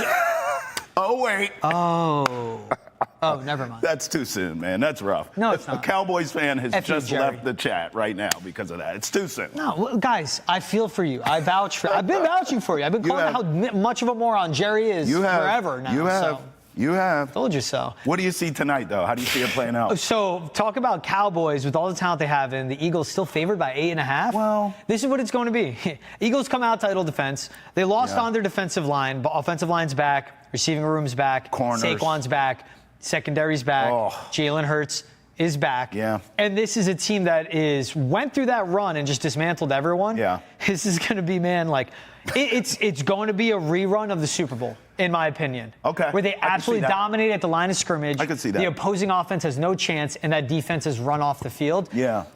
Oh, wait. Oh, never mind. That's too soon, man. That's rough. No, it's A not. Cowboys fan has F you, just Jerry. left the chat right now because of that. It's too soon. No, well, guys, I feel for you. I vouch for. I've been vouching for you. I've been calling out how much of a moron Jerry is forever now. You have. So. You have. Told you so. What do you see tonight, though? How do you see it playing out? So, talk about Cowboys with all the talent they have, and the Eagles still favored by 8.5. Well, this is what it's going to be. Eagles come out title defense. They lost on their defensive line, but offensive line's back, receiving room's back, corners. Saquon's back, secondary's back, Jalen Hurts is back. Yeah. And this is a team that went through that run and just dismantled everyone. Yeah. This is going to be, man, like it's going to be a rerun of the Super Bowl, in my opinion. Okay. Where they absolutely dominate at the line of scrimmage. I can see that. The opposing offense has no chance, and that defense is run off the field. Yeah.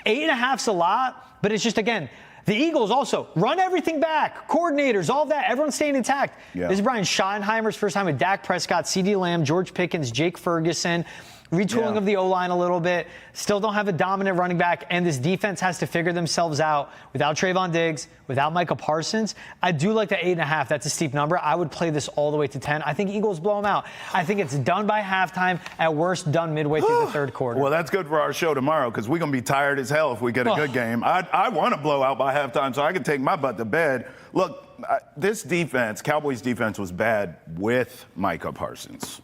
8.5's a lot, but it's just, again, the Eagles also run everything back, coordinators, all of that. Everyone's staying intact. Yeah. This is Brian Schottenheimer's first time with Dak Prescott, CeeDee Lamb, George Pickens, Jake Ferguson. retooling Yeah. of the O-line a little bit. Still don't have a dominant running back, and this defense has to figure themselves out without Stefon Diggs, without Micah Parsons. I do like the 8.5. That's a steep number. I would play this all the way to 10. I think Eagles blow them out. I think it's done by halftime, at worst done midway through the third quarter. Well, that's good for our show tomorrow because we're going to be tired as hell if we get a good game. I want to blow out by halftime so I can take my butt to bed. Look, this defense, Cowboys defense, was bad with Micah Parsons.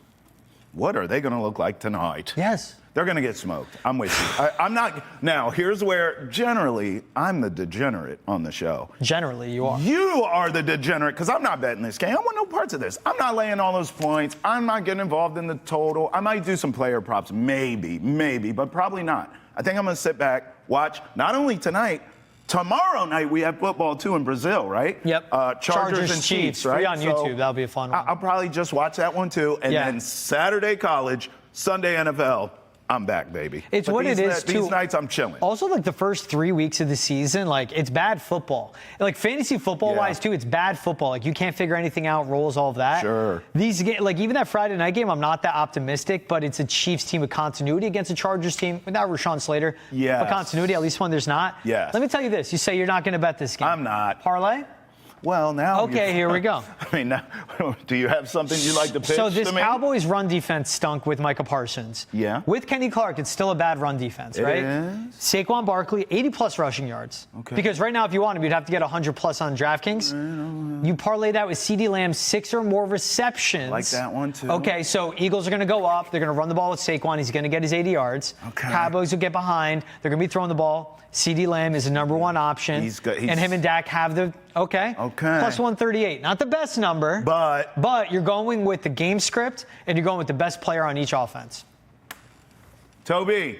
What are they going to look like tonight? Yes. They're going to get smoked. I'm with you. I'm not. Now, here's where generally I'm the degenerate on the show. Generally, you are. You are the degenerate because I'm not betting this game. I want no parts of this. I'm not laying all those points. I'm not getting involved in the total. I might do some player props, maybe, but probably not. I think I'm going to sit back, watch, not only tonight, tomorrow night we have football too in Brazil, right? Yep. Chargers and Chiefs, right? Free on YouTube. That'll be a fun one. I'll probably just watch that one too. And then Saturday college, Sunday NFL. I'm back, baby. It's but what it is, too. These nights I'm chilling. Also, like the first 3 weeks of the season, like it's bad football. Like fantasy football-wise, too, it's bad football. Like you can't figure anything out, rules, all of that. Sure. These like even that Friday night game, I'm not that optimistic, but it's a Chiefs team with continuity against a Chargers team without Rashawn Slater. Yes. But continuity, at least when there's not. Yes. Let me tell you this: you say you're not going to bet this game. I'm not. Parlay? Well, now. Okay, here we go. I mean, now, do you have something you'd like to pitch So this to me? Cowboys run defense stunk with Micah Parsons. Yeah. With Kenny Clark, it's still a bad run defense, right? It is. Saquon Barkley, 80-plus rushing yards. Okay. Because right now, if you want him, you'd have to get 100-plus on DraftKings. You parlay that with CeeDee Lamb, 6 or more receptions. Like that one, too. Okay, so Eagles are going to go up. They're going to run the ball with Saquon. He's going to get his 80 yards. Okay. Cowboys will get behind. They're going to be throwing the ball. CeeDee Lamb is the number one option. And him and Dak have the, okay. Plus 138. Not the best number. But you're going with the game script, and you're going with the best player on each offense. Toby,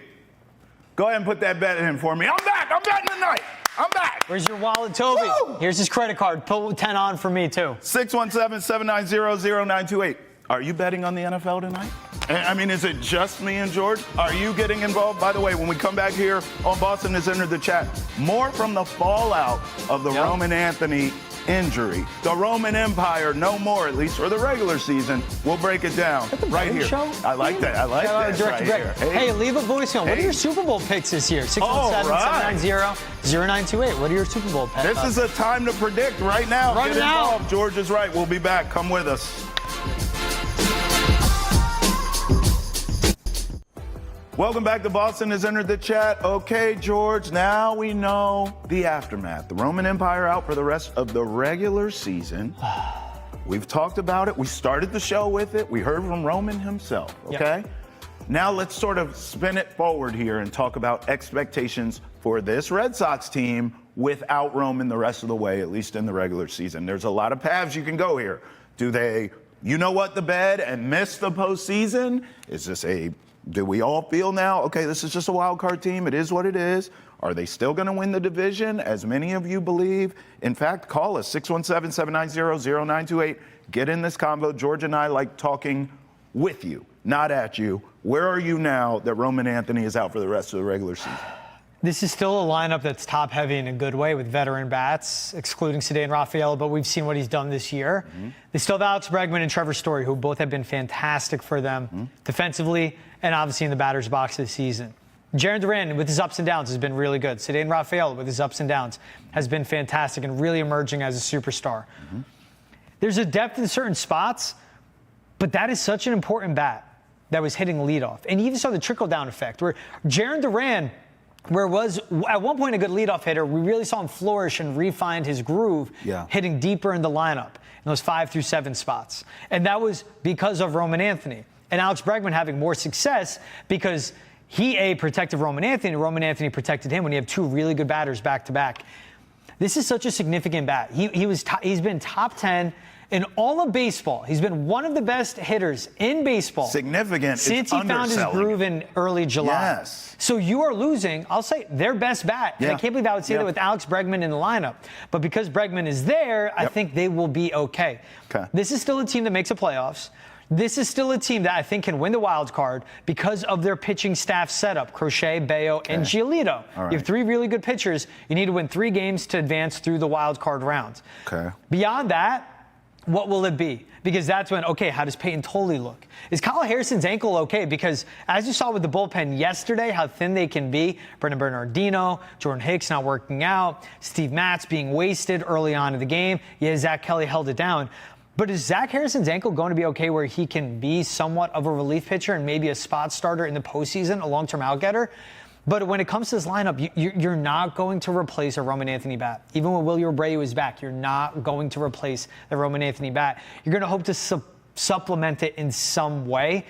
go ahead and put that bet in for me. I'm back. I'm betting tonight. I'm back. Where's your wallet, Toby? Woo! Here's his credit card. Put 10 on for me, too. 617-790-0928. Are you betting on the NFL tonight? I mean, is it just me and George? Are you getting involved? By the way, when we come back here on Boston Has Entered the Chat, more from the fallout of the Roman Anthony injury. The Roman Empire, no more, at least for the regular season. We'll break it down right here. Show? I like that. I like that. Right here. Hey, leave a voicemail. What are your Super Bowl picks this year? 617-790-0928. What are your Super Bowl picks? This is a time to predict right now. Run Get it out. involved. George is right. We'll be back. Come with us. Welcome back to Boston Has Entered the Chat. Okay, George, now we know the aftermath. The Roman Empire out for the rest of the regular season. We've talked about it. We started the show with it. We heard from Roman himself, okay? Yep. Now let's sort of spin it forward here and talk about expectations for this Red Sox team without Roman the rest of the way, at least in the regular season. There's a lot of paths you can go here. Do they, the bed and miss the postseason? Is this do we all feel now, okay, this is just a wild card team. It is what it is. Are they still going to win the division, as many of you believe? In fact, call us, 617-790-0928. Get in this convo. George and I like talking with you, not at you. Where are you now that Roman Anthony is out for the rest of the regular season? This is still a lineup that's top-heavy in a good way with veteran bats, excluding Ceddanne Rafael, but we've seen what he's done this year. They still have Alex Bregman and Trevor Story, who both have been fantastic for them defensively and obviously in the batter's box this season. Jarren Duran, with his ups and downs, has been really good. Ceddanne Rafael, with his ups and downs, has been fantastic and really emerging as a superstar. There's a depth in certain spots, but that is such an important bat that was hitting leadoff. And you even saw the trickle-down effect, where Jarren Duran, where was at one point a good leadoff hitter, we really saw him flourish and refine his groove, hitting deeper in the lineup in those 5 through 7 spots. And that was because of Roman Anthony. And Alex Bregman having more success because he, protected Roman Anthony, and Roman Anthony protected him when you have two really good batters back-to-back. This is such a significant bat. He's been top 10 in all of baseball. He's been one of the best hitters in baseball. Significant. Since he found his groove in early July. Yes. So you are losing, I'll say, their best bat. And I can't believe I would say that with Alex Bregman in the lineup. But because Bregman is there, I think they will be okay. This is still a team that makes the playoffs. This is still a team that I think can win the wild card because of their pitching staff setup, Crochet, Bayo, and Giolito. You have 3 really good pitchers. You need to win 3 games to advance through the wild card round. Beyond that, what will it be? Because that's when, okay, how does Peyton Tolley look? Is Kyle Harrison's ankle okay? Because as you saw with the bullpen yesterday, how thin they can be. Brendan Bernardino, Jordan Hicks not working out, Steve Matz being wasted early on in the game. Yeah, Zach Kelly held it down. But is Zach Harrison's ankle going to be okay where he can be somewhat of a relief pitcher and maybe a spot starter in the postseason, a long-term outgetter? But when it comes to this lineup, you're not going to replace a Roman Anthony bat. Even when Willie Abreu is back, you're not going to replace the Roman Anthony bat. You're going to hope to supplement it in some way.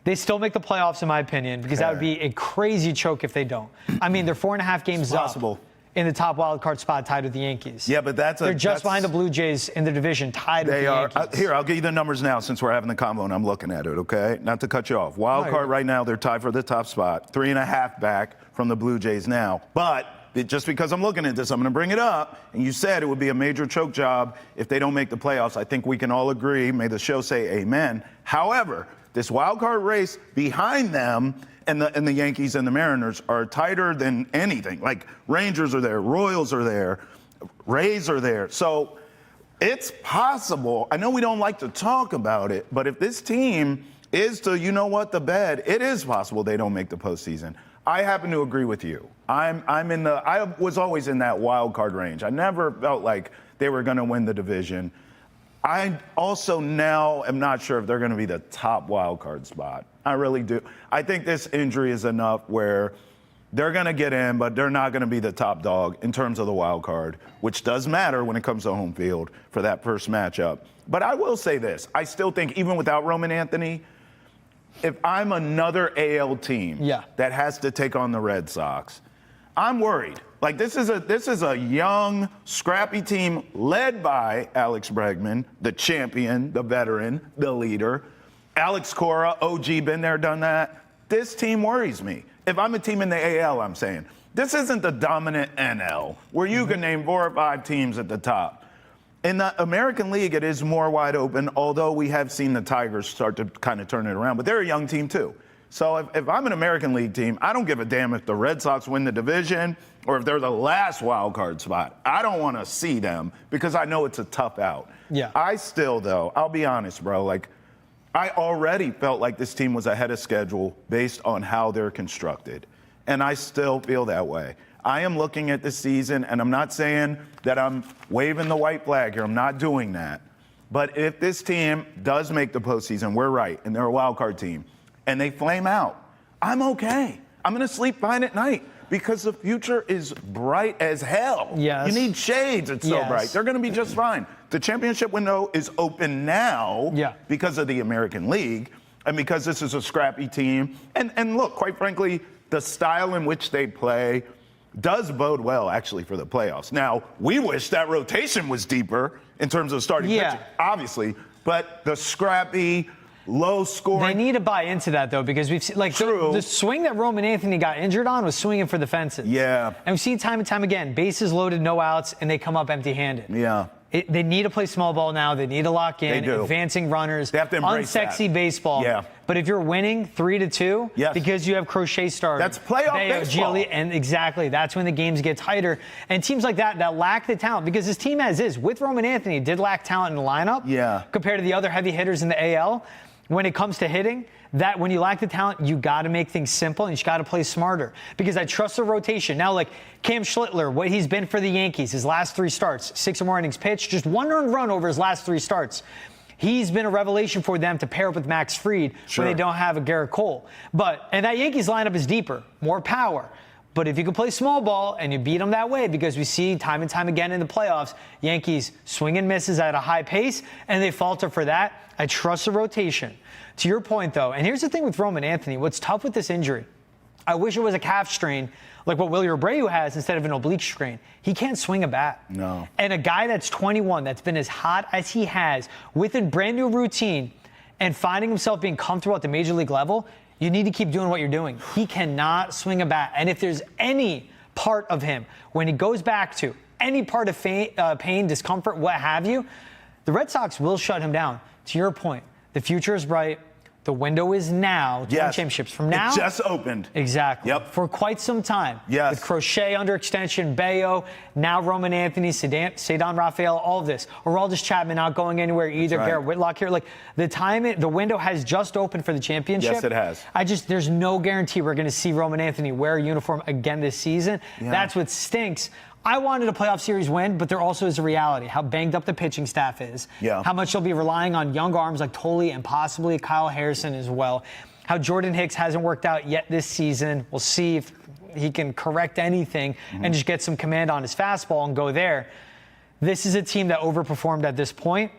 They still make the playoffs, in my opinion, because that would be a crazy choke if they don't. I mean, they're 4.5 games up in the top wild card spot, tied with the Yankees. Yeah, but they're just behind the Blue Jays in the division, tied with the Yankees. Here, I'll give you the numbers now since we're having the convo and I'm looking at it, okay? Not to cut you off. Wild card right now, they're tied for the top spot. 3.5 back from the Blue Jays now. But just because I'm looking at this, I'm going to bring it up. And you said it would be a major choke job if they don't make the playoffs. I think we can all agree. May the show say amen. However, this wild card race behind them and the Yankees and the Mariners are tighter than anything. Like, Rangers are there, Royals are there, Rays are there. So it's possible. I know we don't like to talk about it, but if this team is to, the bed, it is possible they don't make the postseason. I happen to agree with you. I was always in that wild card range. I never felt like they were going to win the division. I also now am not sure if they're going to be the top wild card spot. I really do. I think this injury is enough where they're going to get in, but they're not going to be the top dog in terms of the wild card, which does matter when it comes to home field for that first matchup. But I will say this. I still think even without Roman Anthony, if I'm another AL team that has to take on the Red Sox, I'm worried. Like, this is a young, scrappy team led by Alex Bregman, the champion, the veteran, the leader. Alex Cora, OG, been there, done that. This team worries me. If I'm a team in the AL, I'm saying, this isn't the dominant NL where you can name 4 or 5 teams at the top. In the American League, it is more wide open, although we have seen the Tigers start to kind of turn it around. But they're a young team, too. So if I'm an American League team, I don't give a damn if the Red Sox win the division or if they're the last wild card spot. I don't want to see them because I know it's a tough out. Yeah. I still, though, I'll be honest, bro, like, I already felt like this team was ahead of schedule based on how they're constructed. And I still feel that way. I am looking at this season, and I'm not saying that I'm waving the white flag here. I'm not doing that. But if this team does make the postseason, we're right, and they're a wild card team, and they flame out, I'm okay. I'm going to sleep fine at night because the future is bright as hell. Yes. You need shades. It's so bright. They're going to be just fine. The championship window is open now because of the American League and because this is a scrappy team. And look, quite frankly, the style in which they play does bode well, actually, for the playoffs. Now, we wish that rotation was deeper in terms of starting pitching, obviously, but the scrappy, low scoring. They need to buy into that, though, because we've seen, like, the swing that Roman Anthony got injured on was swinging for the fences. Yeah. And we've seen time and time again, bases loaded, no outs, and they come up empty-handed. Yeah. They need to play small ball now. They need to lock in, They do. advancing runners, They have to embrace unsexy that. baseball. Yeah. But if you're winning 3-2, because you have Crochet starting, That's playoff baseball. And exactly, that's when the games get tighter. And teams like that lack the talent, because this team as is, with Roman Anthony, did lack talent in the lineup compared to the other heavy hitters in the AL. When it comes to hitting, that when you lack the talent, you got to make things simple and you got to play smarter. Because I trust the rotation. Now, like Cam Schlittler, what he's been for the Yankees, his last 3 starts, 6 or more innings pitched, just 1 earned run over his last 3 starts. He's been a revelation for them to pair up with Max Fried when they don't have a Garrett Cole. And that Yankees lineup is deeper, more power. But if you can play small ball and you beat them that way, because we see time and time again in the playoffs, Yankees swing and misses at a high pace, and they falter for that. I trust the rotation. To your point, though, and here's the thing with Roman Anthony, what's tough with this injury, I wish it was a calf strain like what Willie Abreu has instead of an oblique strain. He can't swing a bat. No. And a guy that's 21, that's been as hot as he has, with a brand new routine and finding himself being comfortable at the major league level, you need to keep doing what you're doing. He cannot swing a bat. And if there's any part of him, when he goes back to any part of pain, discomfort, what have you, the Red Sox will shut him down. To your point, the future is bright. The window is now to win Yes. championships. From now, It just opened. exactly. Yep. For quite some time. Yes. With Crochet under extension, Bayo, now Roman Anthony, Sadon Raphael, all of this. Aroldis Chapman not going anywhere either. Right. Garrett Whitlock here. Like the window has just opened for the championship. Yes, it has. There's no guarantee we're going to see Roman Anthony wear a uniform again this season. Yeah. That's what stinks. I wanted a playoff series win, but there also is a reality, how banged up the pitching staff is, Yeah. how much they'll be relying on young arms like Tolle and possibly Kyle Harrison as well, how Jordan Hicks hasn't worked out yet this season. We'll see if he can correct anything and just get some command on his fastball and go there. This is a team that overperformed at this point.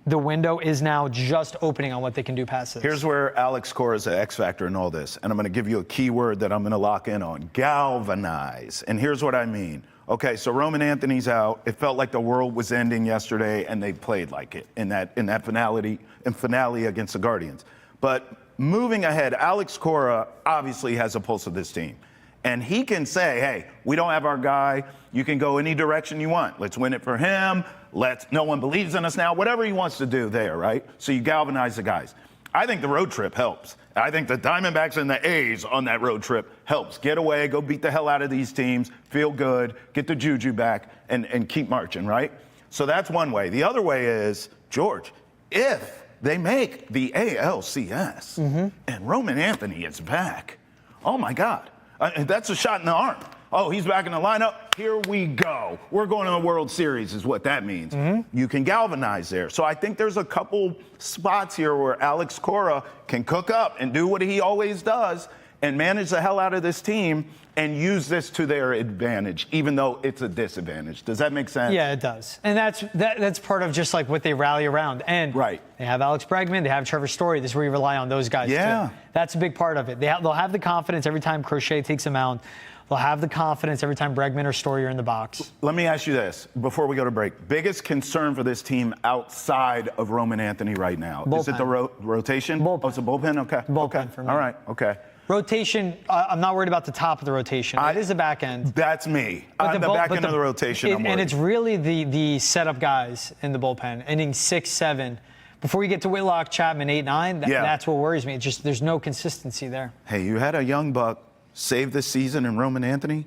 The window is now just opening on what they can do past this. Here's where Alex Cora is the X factor in all this, and I'm going to give you a key word that I'm going to lock in on: galvanize. And here's what I mean. Okay, so Roman Anthony's out. It felt like the world was ending yesterday, and they played like it in that finale against the Guardians. But moving ahead, Alex Cora obviously has a pulse of this team. And he can say, hey, we don't have our guy. You can go any direction you want. Let's win it for him. No one believes in us now. Whatever he wants to do there, right? So you galvanize the guys. I think the road trip helps. I think the Diamondbacks and the A's on that road trip helps. Get away, go beat the hell out of these teams, feel good, get the juju back, and keep marching, right? So that's one way. The other way is, George, if they make the ALCS and Roman Anthony is back, oh my God, that's a shot in the arm. Oh, he's back in the lineup. Here we go. We're going to the World Series is what that means. You can galvanize there. So I think there's a couple spots here where Alex Cora can cook up and do what he always does and manage the hell out of this team and use this to their advantage, even though it's a disadvantage. Does that make sense? Yeah, it does. And that's part of just like what they rally around. And right. They have Alex Bregman, they have Trevor Story. This is where you rely on those guys too. That's a big part of it. They'll have the confidence every time Crochet takes a mound. They'll have the confidence every time Bregman or Story are in the box. Let me ask you this before we go to break. Biggest concern for this team outside of Roman Anthony right now? Bullpen. Is it the rotation? Bullpen. Oh, it's a bullpen? Okay. Bullpen for me. All right. Okay. Rotation, I'm not worried about the top of the rotation. It is the back end. That's me. On the back end of the rotation, I'm worried. And it's really the setup guys in the bullpen, inning 6, 7. Before you get to Whitlock, Chapman, 8, 9, that's what worries me. It's just there's no consistency there. Hey, you had a young buck save this season in Roman Anthony.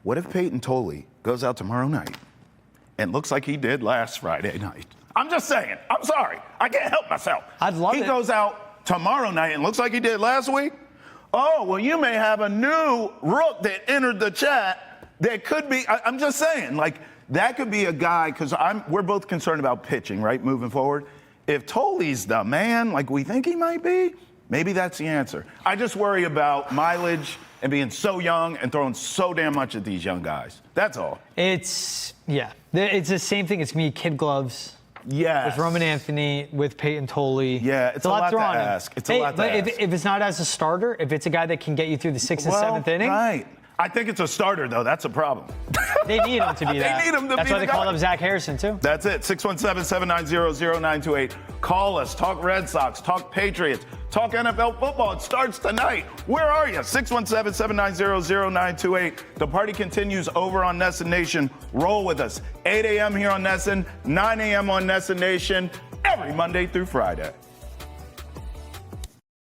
What if Peyton Tolle goes out tomorrow night and looks like he did last Friday night? I'm just saying. I'm sorry. I can't help myself. I'd love it. He goes out tomorrow night and looks like he did last week. Oh, well, you may have a new rook that entered the chat that could be, I'm just saying, like, that could be a guy, because we're both concerned about pitching, right, moving forward. If Tolle's the man, like we think he might be, maybe that's the answer. I just worry about mileage and being so young and throwing so damn much at these young guys. That's all. It's the same thing. It's going to be kid gloves. Yes. With Roman Anthony, with Peyton Tolle. Yeah, it's a lot to ask. It's a lot to ask. If it's not as a starter, if it's a guy that can get you through the 6th and 7th inning. Right. I think it's a starter, though. That's a problem. They need him to be that. They need him to That's be why they the call guy. him Zach Harrison, too. That's it. 617-790-0928. Call us. Talk Red Sox. Talk Patriots. Talk NFL football. It starts tonight. Where are you? 617-790-0928. The party continues over on Nesson Nation. Roll with us. 8 a.m. here on Nesson, 9 a.m. on Nesson Nation, every Monday through Friday.